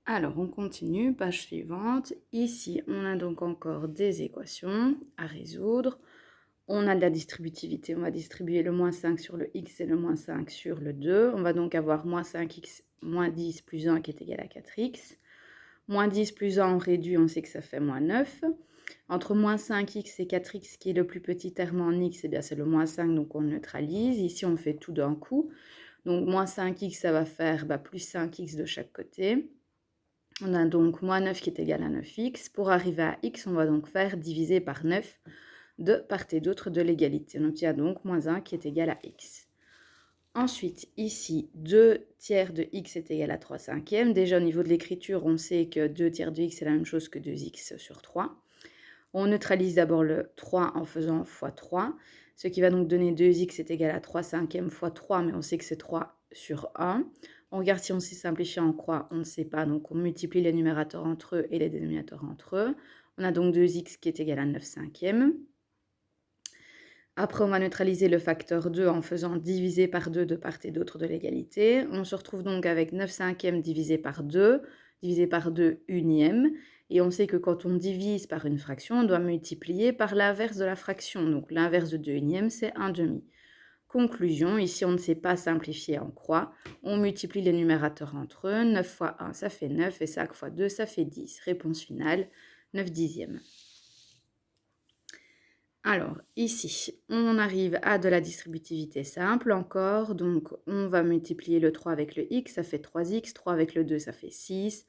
Alors, on continue, page suivante. Ici, on a donc encore des équations à résoudre. On a de la distributivité, on va distribuer le moins 5 sur le x et le moins 5 sur le 2. On va donc avoir moins 5x moins 10 plus 1 qui est égal à 4x. Moins 10 plus 1, on réduit, on sait que ça fait moins 9. Entre moins 5x et 4x, qui est le plus petit terme en x, eh bien c'est le moins 5, donc on le neutralise. Ici, on fait tout d'un coup. Donc, moins 5x, ça va faire plus 5x de chaque côté. On a donc moins 9 qui est égal à 9x. Pour arriver à x, on va donc faire diviser par 9 de part et d'autre de l'égalité. On obtient donc moins 1 qui est égal à x. Ensuite, ici, 2 tiers de x est égal à 3 cinquièmes. Déjà, au niveau de l'écriture, on sait que 2 tiers de x est la même chose que 2x sur 3. On neutralise d'abord le 3 en faisant fois 3, ce qui va donc donner 2x est égal à 3 cinquièmes fois 3, mais on sait que c'est 3 sur 1. On regarde si on s'est simplifié en croix, on ne sait pas, donc on multiplie les numérateurs entre eux et les dénominateurs entre eux. On a donc 2x qui est égal à 9 cinquièmes. Après, on va neutraliser le facteur 2 en faisant diviser par 2 de part et d'autre de l'égalité. On se retrouve donc avec 9 cinquièmes divisé par 2 unième. Et on sait que quand on divise par une fraction, on doit multiplier par l'inverse de la fraction. Donc l'inverse de 2 unièmes, c'est 1 demi. Conclusion, ici on ne sait pas simplifier en croix. On multiplie les numérateurs entre eux. 9 fois 1, ça fait 9 et 5 fois 2, ça fait 10. Réponse finale, 9 dixièmes. Alors, ici, on arrive à de la distributivité simple encore. Donc, on va multiplier le 3 avec le x, ça fait 3x. 3 avec le 2, ça fait 6,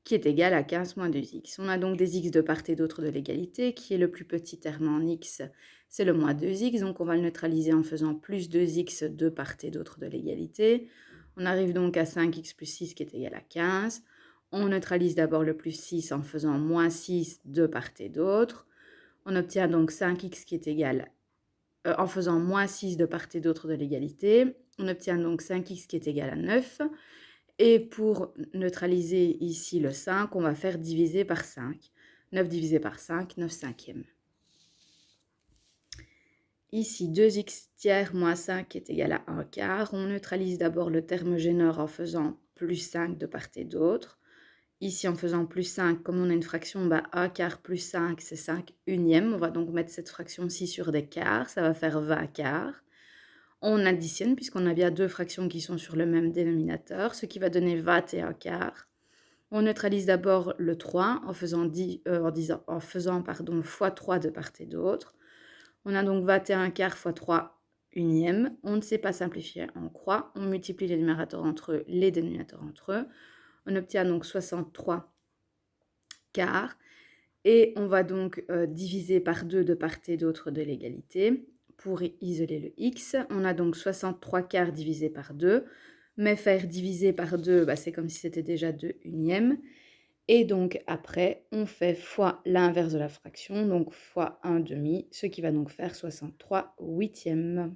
qui est égal à 15 moins 2x. On a donc des x de part et d'autre de l'égalité, qui est le plus petit terme en x, c'est le moins 2x. Donc, on va le neutraliser en faisant plus 2x de part et d'autre de l'égalité. On arrive donc à 5x plus 6, qui est égal à 15. On neutralise d'abord le plus 6 en faisant moins 6 de part et d'autre. On obtient donc 5x qui est égal, en faisant moins 6 de part et d'autre de l'égalité, on obtient donc 5x qui est égal à 9. Et pour neutraliser ici le 5, on va faire diviser par 5. 9 divisé par 5, 9 cinquièmes. Ici, 2x tiers moins 5 est égal à 1 quart. On neutralise d'abord le terme gêneur en faisant plus 5 de part et d'autre. Ici, en faisant plus 5, comme on a une fraction, 1 quart plus 5, c'est 5 unièmes. On va donc mettre cette fraction-ci sur des quarts, ça va faire 20 quarts. On additionne, puisqu'on a bien deux fractions qui sont sur le même dénominateur, ce qui va donner 21 quarts. On neutralise d'abord le 3 en faisant, fois 3 de part et d'autre. On a donc 21 quarts fois 3 unièmes. On ne sait pas simplifier en croix. On multiplie les numérateurs entre eux, les dénominateurs entre eux. On obtient donc 63 quarts. Et on va donc diviser par 2 de part et d'autre de l'égalité pour isoler le x. On a donc 63 quarts divisé par 2. Mais faire diviser par 2, c'est comme si c'était déjà 2 unièmes. Et donc après, on fait fois l'inverse de la fraction, donc fois 1 demi, ce qui va donc faire 63 huitièmes.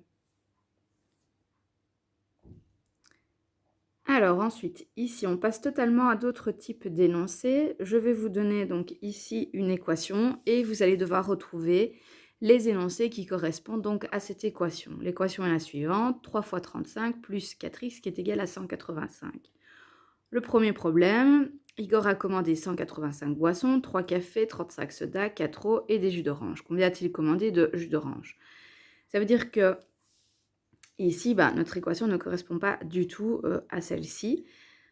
Alors ensuite, ici, on passe totalement à d'autres types d'énoncés. Je vais vous donner donc ici une équation et vous allez devoir retrouver les énoncés qui correspondent donc à cette équation. L'équation est la suivante, 3 fois 35 plus 4x qui est égal à 185. Le premier problème, Igor a commandé 185 boissons, 3 cafés, 35 sodas, 4 eaux et des jus d'orange. Combien a-t-il commandé de jus d'orange? Ça veut dire que ici, notre équation ne correspond pas du tout à celle-ci.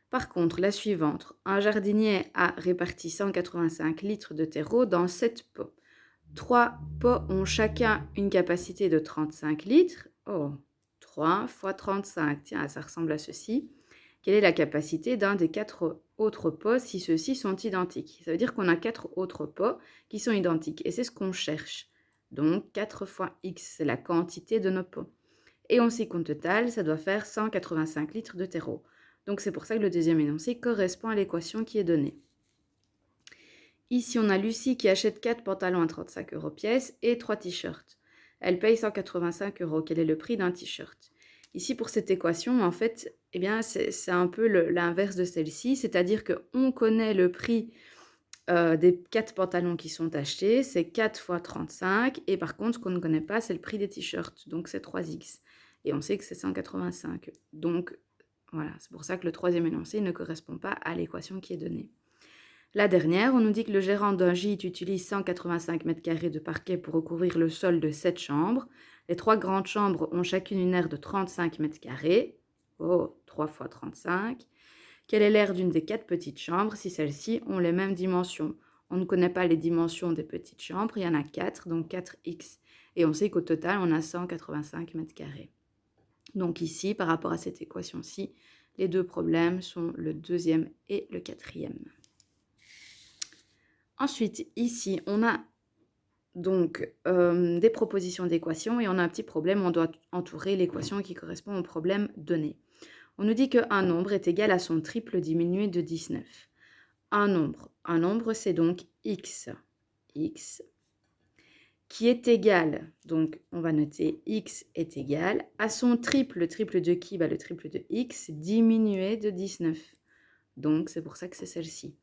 Par contre, la suivante, un jardinier a réparti 185 litres de terreau dans 7 pots. 3 pots ont chacun une capacité de 35 litres. Oh, 3 fois 35, tiens, ça ressemble à ceci. Quelle est la capacité d'un des 4 autres pots si ceux-ci sont identiques? Ça veut dire qu'on a 4 autres pots qui sont identiques et c'est ce qu'on cherche. Donc 4 fois x, c'est la quantité de nos pots. Et on sait qu'au total, ça doit faire 185 litres de terreau. Donc c'est pour ça que le deuxième énoncé correspond à l'équation qui est donnée. Ici, on a Lucie qui achète 4 pantalons à 35 € pièce et 3 t-shirts. Elle paye 185 €. Quel est le prix d'un t-shirt? Ici, pour cette équation, en fait, c'est un peu l'inverse de celle-ci, c'est-à-dire qu'on connaît le prix des 4 pantalons qui sont achetés, c'est 4 fois 35, et par contre, ce qu'on ne connaît pas, c'est le prix des t-shirts, donc c'est 3x. Et on sait que c'est 185. Donc, Voilà, c'est pour ça que le troisième énoncé ne correspond pas à l'équation qui est donnée. La dernière, on nous dit que le gérant d'un gîte utilise 185 m² de parquet pour recouvrir le sol de 7 chambres. Les 3 grandes chambres ont chacune une aire de 35 m². Oh, 3 fois 35. Quelle est l'aire d'une des 4 petites chambres si celles-ci ont les mêmes dimensions? On ne connaît pas les dimensions des petites chambres, il y en a 4, donc 4x. Et on sait qu'au total, on a 185 m². Donc ici, par rapport à cette équation-ci, les deux problèmes sont le deuxième et le quatrième. Ensuite, ici, on a donc des propositions d'équations et on a un petit problème, on doit entourer l'équation qui correspond au problème donné. On nous dit qu'un nombre est égal à son triple diminué de 19. Un nombre c'est donc x, qui est égal, donc on va noter x est égal à son triple. Le triple de qui? Le triple de x diminué de 19. Donc c'est pour ça que c'est celle-ci.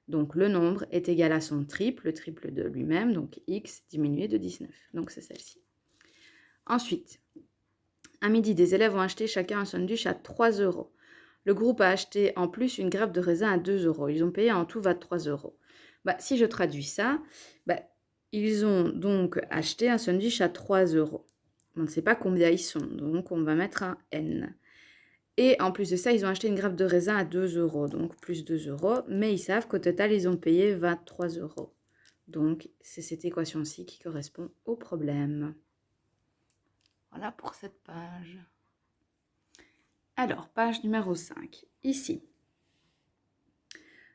Donc le nombre est égal à son triple, le triple de lui-même, donc x diminué de 19. Donc c'est celle-ci. Ensuite, à midi, des élèves ont acheté chacun un sandwich à 3 €. Le groupe a acheté en plus une grappe de raisin à 2 €. Ils ont payé en tout 23 €. Si je traduis ça, ils ont donc acheté un sandwich à 3 €. On ne sait pas combien ils sont, donc on va mettre un n. Et en plus de ça, ils ont acheté une grappe de raisin à 2 €, donc plus 2 €, mais ils savent qu'au total, ils ont payé 23 €. Donc, c'est cette équation-ci qui correspond au problème. Voilà pour cette page. Alors, page numéro 5. Ici,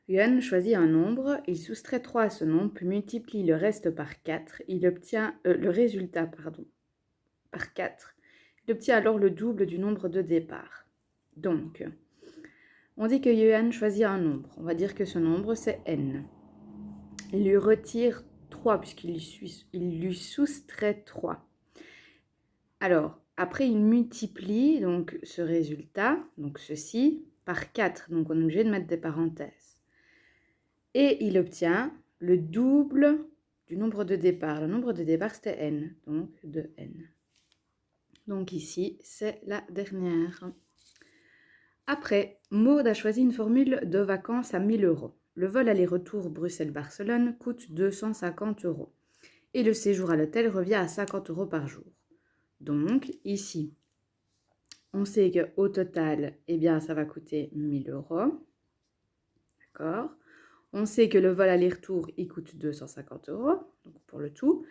Yuan choisit un nombre, il soustrait 3 à ce nombre, puis multiplie le reste par 4. Il obtient le résultat par 4. Il obtient alors le double du nombre de départ. Donc, on dit que Yuan choisit un nombre. On va dire que ce nombre, c'est n. Il lui retire 3 puisqu'il lui soustrait 3. Alors, après, il multiplie donc ce résultat, donc ceci, par 4. Donc, on est obligé de mettre des parenthèses. Et il obtient le double du nombre de départ. Le nombre de départ, c'était n, donc de n. Donc ici, c'est la dernière. Après, Maud a choisi une formule de vacances à 1 000 €. Le vol aller-retour Bruxelles-Barcelone coûte 250 €. Et le séjour à l'hôtel revient à 50 € par jour. Donc, ici, on sait qu'au total, ça va coûter 1 000 €. D'accord? On sait que le vol aller-retour, il coûte 250 €, donc pour le tout.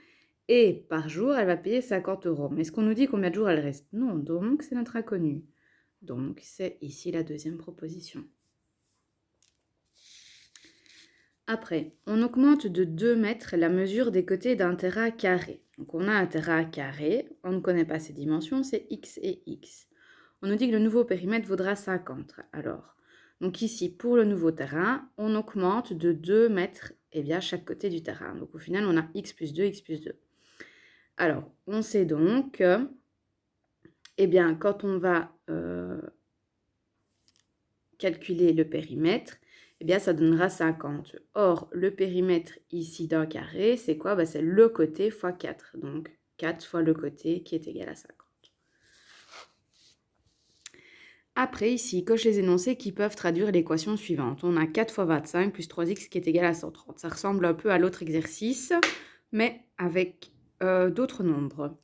Et par jour, elle va payer 50 €. Mais est-ce qu'on nous dit combien de jours elle reste? Non, donc c'est notre inconnu. Donc, c'est ici la deuxième proposition. Après, on augmente de 2 mètres la mesure des côtés d'un terrain carré. Donc, on a un terrain carré, on ne connaît pas ses dimensions, c'est x et x. On nous dit que le nouveau périmètre vaudra 50. Alors, donc ici, pour le nouveau terrain, on augmente de 2 mètres chaque côté du terrain. Donc, au final, on a x plus 2, x plus 2. Alors, on sait donc que, quand on va calculer le périmètre, ça donnera 50. Or, le périmètre ici d'un carré, c'est quoi? C'est le côté fois 4. Donc, 4 fois le côté qui est égal à 50. Après, ici, coche les énoncés qui peuvent traduire l'équation suivante. On a 4 fois 25 plus 3x qui est égal à 130. Ça ressemble un peu à l'autre exercice, mais avec d'autres nombres.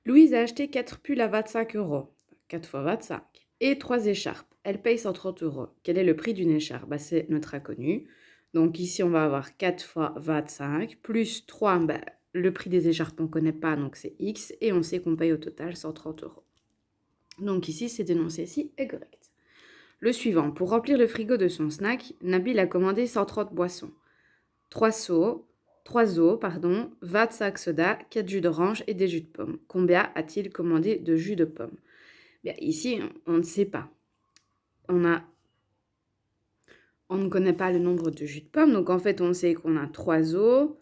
Louise a acheté 4 pulls à 25 €. 4 fois 25. Et 3 écharpes. Elle paye 130 €. Quel est le prix d'une écharpe? C'est notre inconnu. Donc ici, on va avoir 4 fois 25 plus 3. Le prix des écharpes, on ne connaît pas, donc c'est x. Et on sait qu'on paye au total 130 €. Donc ici, cet énoncé-ci est correct. Le suivant. Pour remplir le frigo de son snack, Nabil a commandé 130 boissons. 3 eaux, 25 sodas, 4 jus d'orange et des jus de pomme. Combien a-t-il commandé de jus de pomme? Ici, on ne sait pas. On ne connaît pas le nombre de jus de pomme. Donc, en fait, on sait qu'on a 3 eaux,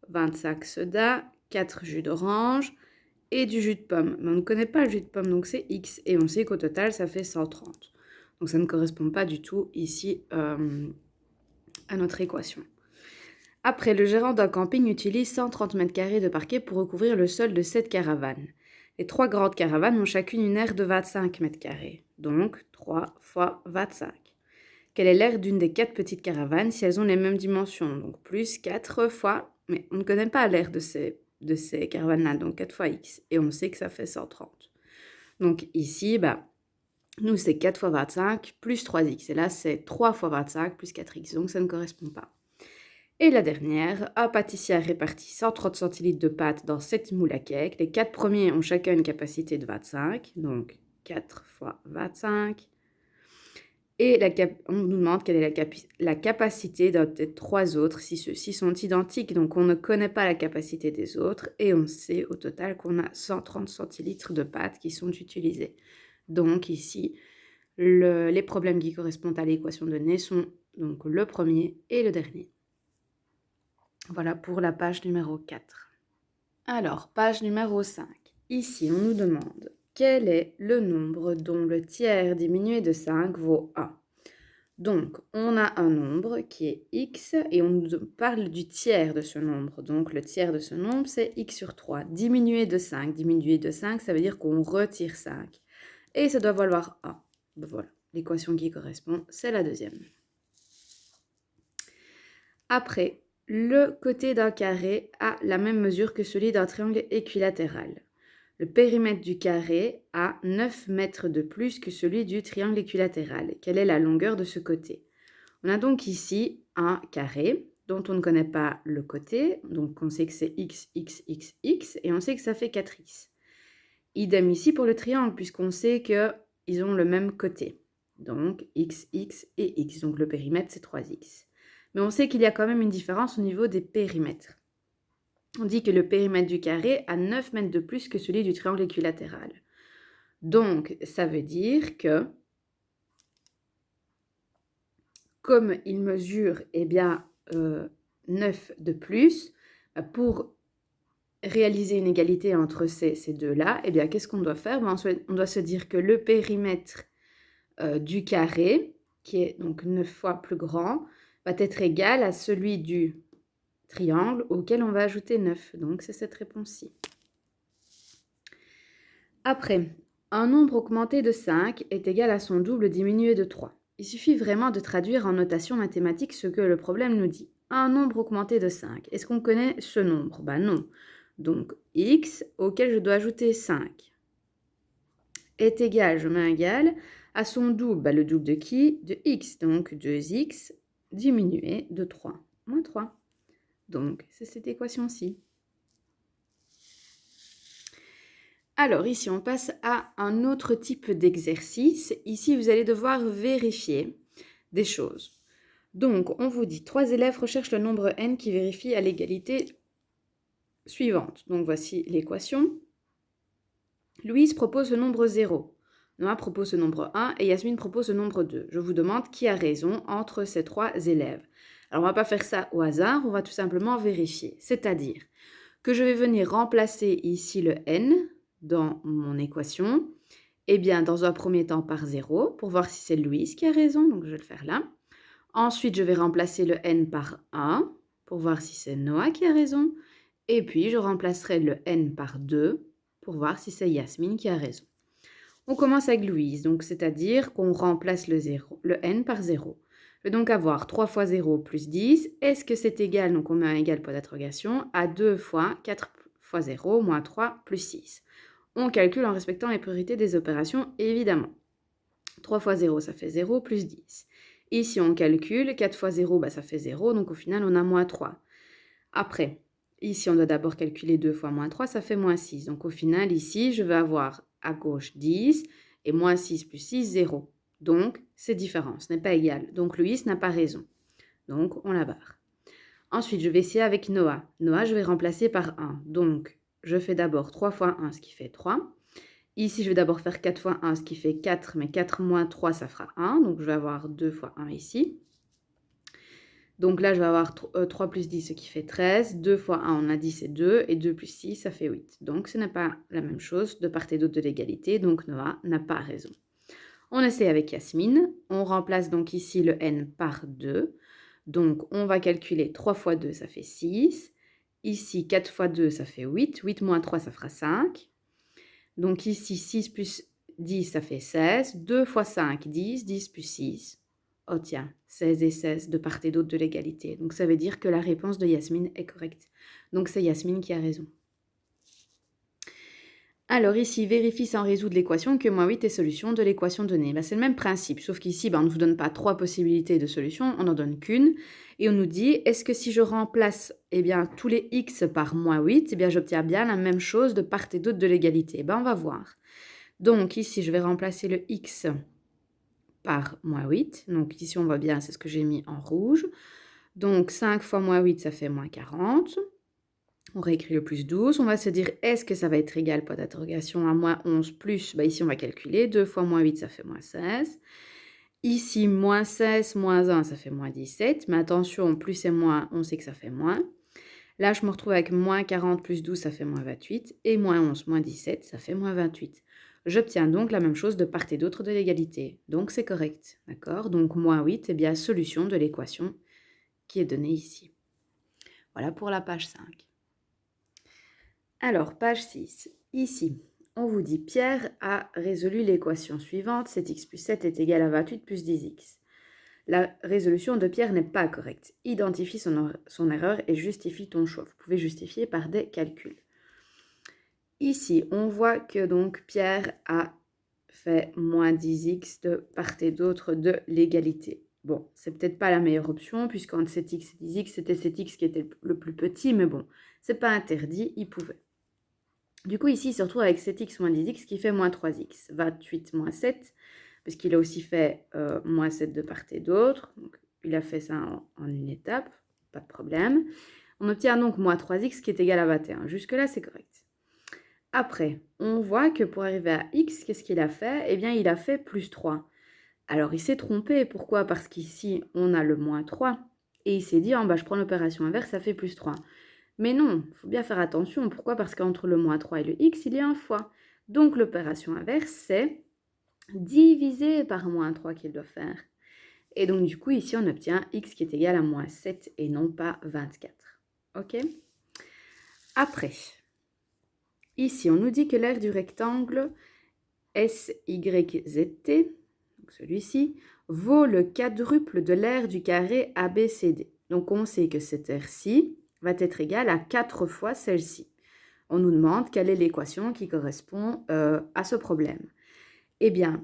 25 sodas, 4 jus d'orange et du jus de pomme. Mais on ne connaît pas le jus de pomme, donc c'est x. Et on sait qu'au total, ça fait 130. Donc, ça ne correspond pas du tout ici à notre équation. Après, le gérant d'un camping utilise 130 m² de parquet pour recouvrir le sol de 7 caravanes. Les 3 grandes caravanes ont chacune une aire de 25 mètres carrés, donc 3 fois 25. Quelle est l'aire d'une des 4 petites caravanes si elles ont les mêmes dimensions? Donc plus 4 fois, mais on ne connaît pas l'aire de ces caravanes-là, donc 4 fois x, et on sait que ça fait 130. Donc ici, nous c'est 4 fois 25 plus 3x, et là c'est 3 fois 25 plus 4x, donc ça ne correspond pas. Et la dernière, un pâtissier a réparti 130 centilitres de pâte dans 7 moules à cake. Les 4 premiers ont chacun une capacité de 25, donc 4 fois 25. Et on nous demande quelle est la capacité d'un des 3 autres, si ceux-ci sont identiques. Donc on ne connaît pas la capacité des autres et on sait au total qu'on a 130 centilitres de pâte qui sont utilisés. Donc ici, les problèmes qui correspondent à l'équation donnée sont donc le premier et le dernier. Voilà pour la page numéro 4. Alors, page numéro 5. Ici, on nous demande quel est le nombre dont le tiers diminué de 5 vaut 1. Donc, on a un nombre qui est x et on nous parle du tiers de ce nombre. Donc, le tiers de ce nombre, c'est x sur 3. Diminué de 5. Diminué de 5, ça veut dire qu'on retire 5. Et ça doit valoir 1. Voilà, l'équation qui correspond, c'est la deuxième. Après, le côté d'un carré a la même mesure que celui d'un triangle équilatéral. Le périmètre du carré a 9 mètres de plus que celui du triangle équilatéral. Quelle est la longueur de ce côté? On a donc ici un carré dont on ne connaît pas le côté, donc on sait que c'est x, x, x, x, et on sait que ça fait 4x. Idem ici pour le triangle, puisqu'on sait qu'ils ont le même côté. Donc x, x et x, donc le périmètre c'est 3x. Mais on sait qu'il y a quand même une différence au niveau des périmètres. On dit que le périmètre du carré a 9 mètres de plus que celui du triangle équilatéral. Donc, ça veut dire que, comme il mesure 9 de plus, pour réaliser une égalité entre ces deux-là, qu'est-ce qu'on doit faire? On doit se dire que le périmètre du carré, qui est donc 9 fois plus grand, va être égal à celui du triangle auquel on va ajouter 9. Donc, c'est cette réponse-ci. Après, un nombre augmenté de 5 est égal à son double diminué de 3. Il suffit vraiment de traduire en notation mathématique ce que le problème nous dit. Un nombre augmenté de 5. Est-ce qu'on connaît ce nombre? Non. Donc, x auquel je dois ajouter 5 est égal, je mets un égal, à son double. Le double de qui? De x. Donc, 2x diminué de 3. Moins 3. Donc, c'est cette équation-ci. Alors, ici, on passe à un autre type d'exercice. Ici, vous allez devoir vérifier des choses. Donc, on vous dit 3 élèves recherchent le nombre n qui vérifie à l'égalité suivante. Donc, voici l'équation. Louise propose le nombre 0. Noah propose le nombre 1 et Yasmine propose le nombre 2. Je vous demande qui a raison entre ces 3 élèves. Alors, on ne va pas faire ça au hasard, on va tout simplement vérifier. C'est-à-dire que je vais venir remplacer ici le n dans mon équation, dans un premier temps par 0, pour voir si c'est Louise qui a raison, donc je vais le faire là. Ensuite, je vais remplacer le n par 1, pour voir si c'est Noah qui a raison. Et puis, je remplacerai le n par 2, pour voir si c'est Yasmine qui a raison. On commence avec Louise, donc c'est-à-dire qu'on remplace le n par 0. Je vais donc avoir 3 fois 0 plus 10. Est-ce que c'est égal, donc on met un égal point d'interrogation, à 2 fois 4 fois 0 moins 3 plus 6. On calcule en respectant les priorités des opérations, évidemment. 3 fois 0, ça fait 0 plus 10. Ici, on calcule, 4 fois 0, ça fait 0, donc au final, on a moins 3. Après, ici, on doit d'abord calculer 2 fois moins 3, ça fait moins 6. Donc au final, ici, je vais avoir à gauche 10 et moins 6 plus 6, 0. Donc, c'est différent, ce n'est pas égal. Donc, Louis n'a pas raison. Donc, on la barre. Ensuite, je vais essayer avec Noah. Noah, je vais remplacer par 1. Donc, je fais d'abord 3 fois 1, ce qui fait 3. Ici, je vais d'abord faire 4 fois 1, ce qui fait 4, mais 4 moins 3, ça fera 1. Donc, je vais avoir 2 fois 1 ici. Donc là, je vais avoir 3 plus 10, ce qui fait 13. 2 fois 1, on a dit c'est 2. Et 2 plus 6, ça fait 8. Donc, ce n'est pas la même chose de part et d'autre de l'égalité. Donc, Noah n'a pas raison. On essaie avec Yasmine. On remplace donc ici le n par 2. Donc, on va calculer 3 fois 2, ça fait 6. Ici, 4 fois 2, ça fait 8. 8 moins 3, ça fera 5. Donc ici, 6 plus 10, ça fait 16. 2 fois 5, 10. 10 plus 6. Oh tiens, 16 et 16 de part et d'autre de l'égalité. Donc ça veut dire que la réponse de Yasmine est correcte. Donc c'est Yasmine qui a raison. Alors ici, vérifie sans résoudre l'équation que moins 8 est solution de l'équation donnée. C'est le même principe, sauf qu'ici, on ne vous donne pas 3 possibilités de solution, on n'en donne qu'une. Et on nous dit, est-ce que si je remplace tous les x par moins 8, j'obtiens bien la même chose de part et d'autre de l'égalité. On va voir. Donc ici, je vais remplacer le x par moins 8. Donc ici, on voit bien, c'est ce que j'ai mis en rouge. Donc 5 fois moins 8, ça fait moins 40. On réécrit le plus 12. On va se dire, est-ce que ça va être égal, point d'interrogation, à moins 11 plus, ici on va calculer. 2 fois moins 8, ça fait moins 16. Ici, moins 16, moins 1, ça fait moins 17. Mais attention, plus et moins, on sait que ça fait moins. Là, je me retrouve avec moins 40 plus 12, ça fait moins 28. Et moins 11, moins 17, ça fait moins 28. J'obtiens donc la même chose de part et d'autre de l'égalité. Donc, c'est correct. D'accord? Donc, moins 8 est bien solution de l'équation qui est donnée ici. Voilà pour la page 5. Alors, page 6. Ici, on vous dit Pierre a résolu l'équation suivante. 7x plus 7 est égal à 28 plus 10x. La résolution de Pierre n'est pas correcte. Identifie son erreur et justifie ton choix. Vous pouvez justifier par des calculs. Ici, on voit que donc Pierre a fait moins 10x de part et d'autre de l'égalité. Bon, c'est peut-être pas la meilleure option, puisqu'entre 7x et 10x, c'était 7x qui était le plus petit, mais bon, c'est pas interdit, il pouvait. Du coup, ici, il se retrouve avec 7x moins 10x qui fait moins 3x. 28 moins 7, parce qu'il a aussi fait moins 7 de part et d'autre. Donc, il a fait ça en une étape, pas de problème. On obtient donc moins 3x qui est égal à 21. Jusque-là, c'est correct. Après, on voit que pour arriver à x, qu'est-ce qu'il a fait? Eh bien, il a fait plus 3. Alors, il s'est trompé. Pourquoi? Parce qu'ici, on a le moins 3. Et il s'est dit, je prends l'opération inverse, ça fait plus 3. Mais non, il faut bien faire attention. Pourquoi? Parce qu'entre le moins 3 et le x, il y a un fois. Donc, l'opération inverse, c'est diviser par moins 3 qu'il doit faire. Et donc, du coup, ici, on obtient x qui est égal à moins 7 et non pas 24. OK? Après, ici, on nous dit que l'aire du rectangle SYZT, donc celui-ci, vaut le quadruple de l'aire du carré ABCD. Donc, on sait que cette aire-ci va être égale à 4 fois celle-ci. On nous demande quelle est l'équation qui correspond à ce problème. Eh bien,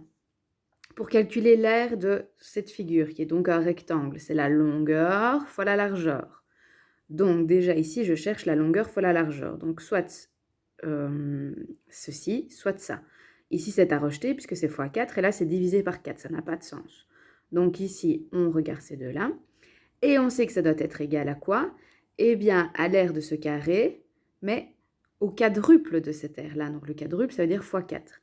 pour calculer l'aire de cette figure, qui est donc un rectangle, c'est la longueur fois la largeur. Donc déjà ici, je cherche la longueur fois la largeur. Donc soit ceci, soit ça. Ici, c'est à rejeter puisque c'est fois 4 et là, c'est divisé par 4. Ça n'a pas de sens. Donc ici, on regarde ces deux-là. Et on sait que ça doit être égal à quoi? Eh bien, à l'aire de ce carré, mais au quadruple de cette aire-là. Donc le quadruple, ça veut dire fois 4.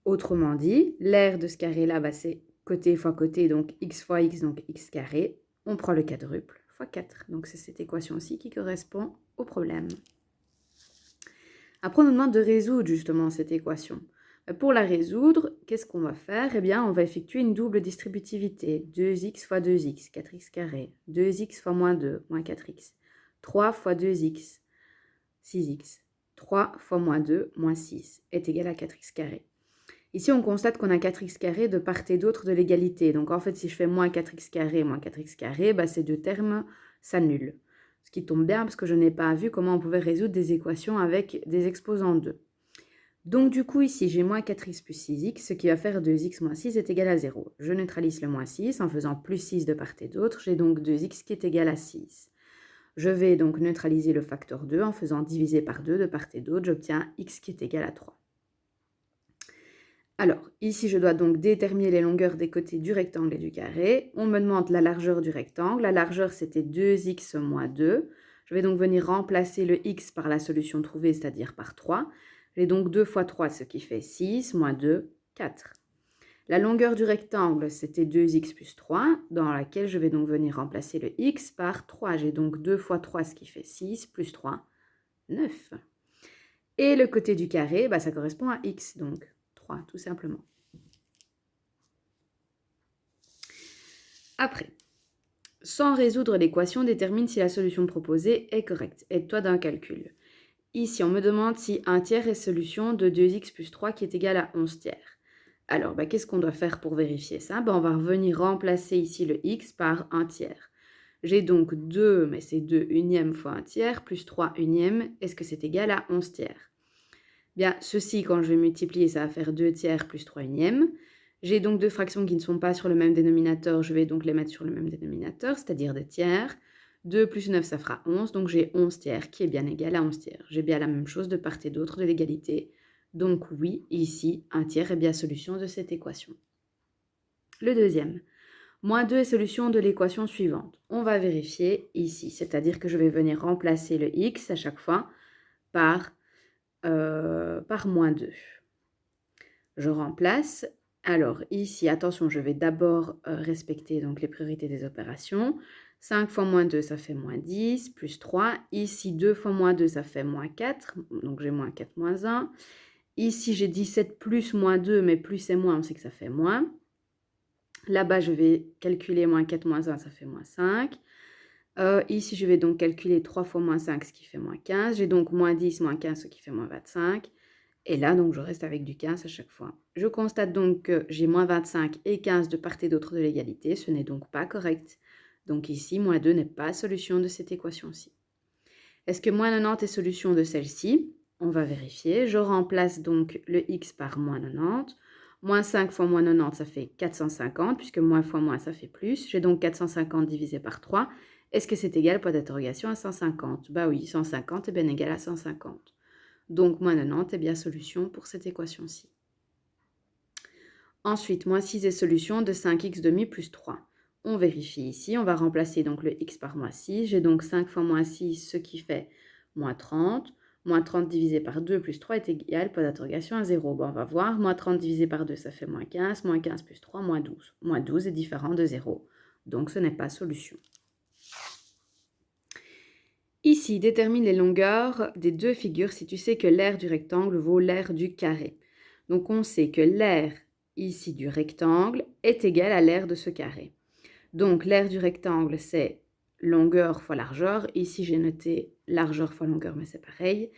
Autrement dit, l'aire de ce carré-là, c'est côté fois côté, donc x fois x, donc x carré. On prend le quadruple fois 4. Donc c'est cette équation-ci qui correspond au problème. Après, on nous demande de résoudre justement cette équation. Pour la résoudre, qu'est-ce qu'on va faire? Eh bien, on va effectuer une double distributivité. 2x fois 2x, 4x carré. 2x fois moins 2, moins 4x. 3 fois 2x, 6x. 3 fois moins 2, moins 6, est égal à 4x carré. Ici, on constate qu'on a 4x carré de part et d'autre de l'égalité. Donc, en fait, si je fais moins 4x carré, ces deux termes s'annulent. Ce qui tombe bien parce que je n'ai pas vu comment on pouvait résoudre des équations avec des exposants 2. Donc, du coup, ici, j'ai moins 4x plus 6x, ce qui va faire 2x moins 6 est égal à 0. Je neutralise le moins 6 en faisant plus 6 de part et d'autre. J'ai donc 2x qui est égal à 6. Je vais donc neutraliser le facteur 2 en faisant diviser par 2 de part et d'autre. J'obtiens x qui est égal à 3. Alors, ici, je dois donc déterminer les longueurs des côtés du rectangle et du carré. On me demande la largeur du rectangle. La largeur, c'était 2x moins 2. Je vais donc venir remplacer le x par la solution trouvée, c'est-à-dire par 3. J'ai donc 2 fois 3, ce qui fait 6, moins 2, 4. La longueur du rectangle, c'était 2x plus 3, dans laquelle je vais donc venir remplacer le x par 3. J'ai donc 2 fois 3, ce qui fait 6, plus 3, 9. Et le côté du carré, ça correspond à x, donc tout simplement. Après, sans résoudre l'équation, détermine si la solution proposée est correcte. Aide-toi d'un calcul. Ici, on me demande si 1 tiers est solution de 2x plus 3 qui est égal à 11 tiers. Alors, qu'est-ce qu'on doit faire pour vérifier ça? On va revenir remplacer ici le x par 1 tiers. J'ai donc 2, mais c'est 2 unièmes fois 1 tiers, plus 3 unièmes. Est-ce que c'est égal à 11 tiers? Bien, ceci, quand je vais multiplier, ça va faire 2 tiers plus 3 unièmes. J'ai donc deux fractions qui ne sont pas sur le même dénominateur. Je vais donc les mettre sur le même dénominateur, c'est-à-dire des tiers. 2 plus 9, ça fera 11. Donc j'ai 11 tiers qui est bien égal à 11 tiers. J'ai bien la même chose de part et d'autre de l'égalité. Donc oui, ici, 1 tiers est bien solution de cette équation. Le deuxième. Moins 2 est solution de l'équation suivante. On va vérifier ici, c'est-à-dire que je vais venir remplacer le x à chaque fois par moins 2. Je remplace. Alors ici, attention, je vais d'abord respecter donc les priorités des opérations. 5 fois moins 2, ça fait moins 10, plus 3. Ici, 2 fois moins 2, ça fait moins 4. Donc j'ai moins 4, moins 1. Ici, j'ai 17 plus moins 2, mais plus et moins, on sait que ça fait moins. Là-bas, je vais calculer moins 4, moins 1, ça fait moins 5. Ici, je vais donc calculer 3 fois moins 5, ce qui fait moins 15. J'ai donc moins 10, moins 15, ce qui fait moins 25. Et là, donc, je reste avec du 15 à chaque fois. Je constate donc que j'ai moins 25 et 15 de part et d'autre de l'égalité. Ce n'est donc pas correct. Donc ici, moins 2 n'est pas solution de cette équation-ci. Est-ce que moins 90 est solution de celle-ci? On va vérifier. Je remplace donc le x par moins 90. Moins 5 fois moins 90, ça fait 450, puisque moins fois moins, ça fait plus. J'ai donc 450 divisé par 3. Est-ce que c'est égal, point d'interrogation, à 150? Bah oui, 150 est bien égal à 150. Donc, moins 90 est bien solution pour cette équation-ci. Ensuite, moins 6 est solution de 5x demi plus 3. On vérifie ici, on va remplacer donc le x par moins 6. J'ai donc 5 fois moins 6, ce qui fait moins 30. Moins 30 divisé par 2 plus 3 est égal, point d'interrogation, à 0. On va voir, moins 30 divisé par 2, ça fait moins 15. Moins 15 plus 3, moins 12. Moins 12 est différent de 0. Donc, ce n'est pas solution. Ici, détermine les longueurs des deux figures si tu sais que l'aire du rectangle vaut l'aire du carré. Donc, on sait que l'aire ici du rectangle est égale à l'aire de ce carré. Donc, l'aire du rectangle, c'est longueur fois largeur. Ici, j'ai noté largeur fois longueur, mais c'est pareil.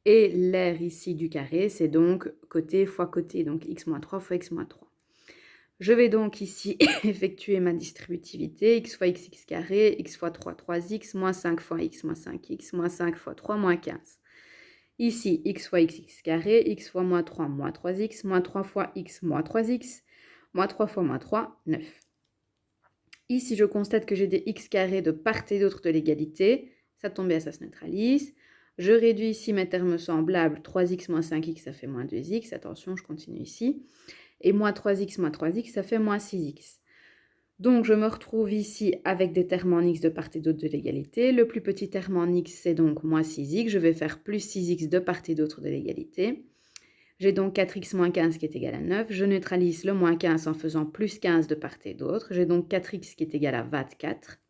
Et l'aire ici du carré, c'est donc côté fois côté, donc x-3 fois x-3. Je vais donc ici effectuer ma distributivité, x fois x carré, x fois 3, 3x, moins 5 fois x, moins 5x, moins 5 fois 3, moins 15. Ici, x fois x carré, x fois moins 3, moins 3x, moins 3 fois x, moins 3x, moins 3 fois moins 3, 9. Ici, je constate que j'ai des x carrés de part et d'autre de l'égalité. Ça tombe bien, ça se neutralise. Je réduis ici mes termes semblables. 3x moins 5x, ça fait moins 2x. Attention, je continue ici. Et moins 3x, ça fait moins 6x. Donc, je me retrouve ici avec des termes en x de part et d'autre de l'égalité. Le plus petit terme en x, c'est donc moins 6x. Je vais faire plus 6x de part et d'autre de l'égalité. J'ai donc 4x moins 15 qui est égal à 9. Je neutralise le moins 15 en faisant plus 15 de part et d'autre. J'ai donc 4x qui est égal à 24.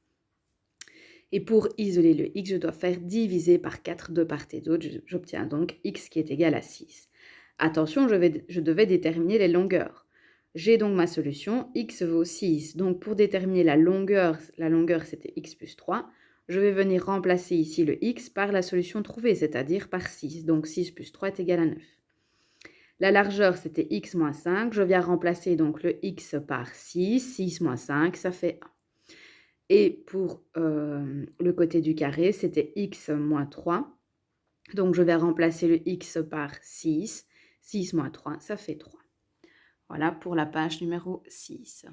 Et pour isoler le x, je dois faire diviser par 4 de part et d'autre. J'obtiens donc x qui est égal à 6. Attention, je devais déterminer les longueurs. J'ai donc ma solution, x vaut 6. Donc pour déterminer la longueur c'était x plus 3. Je vais venir remplacer ici le x par la solution trouvée, c'est-à-dire par 6. Donc 6 plus 3 est égal à 9. La largeur, c'était x moins 5. Je viens remplacer donc le x par 6. 6 moins 5, ça fait 1. Et pour le côté du carré, c'était x moins 3. Donc, je vais remplacer le x par 6. 6 moins 3, ça fait 3. Voilà pour la page numéro 6.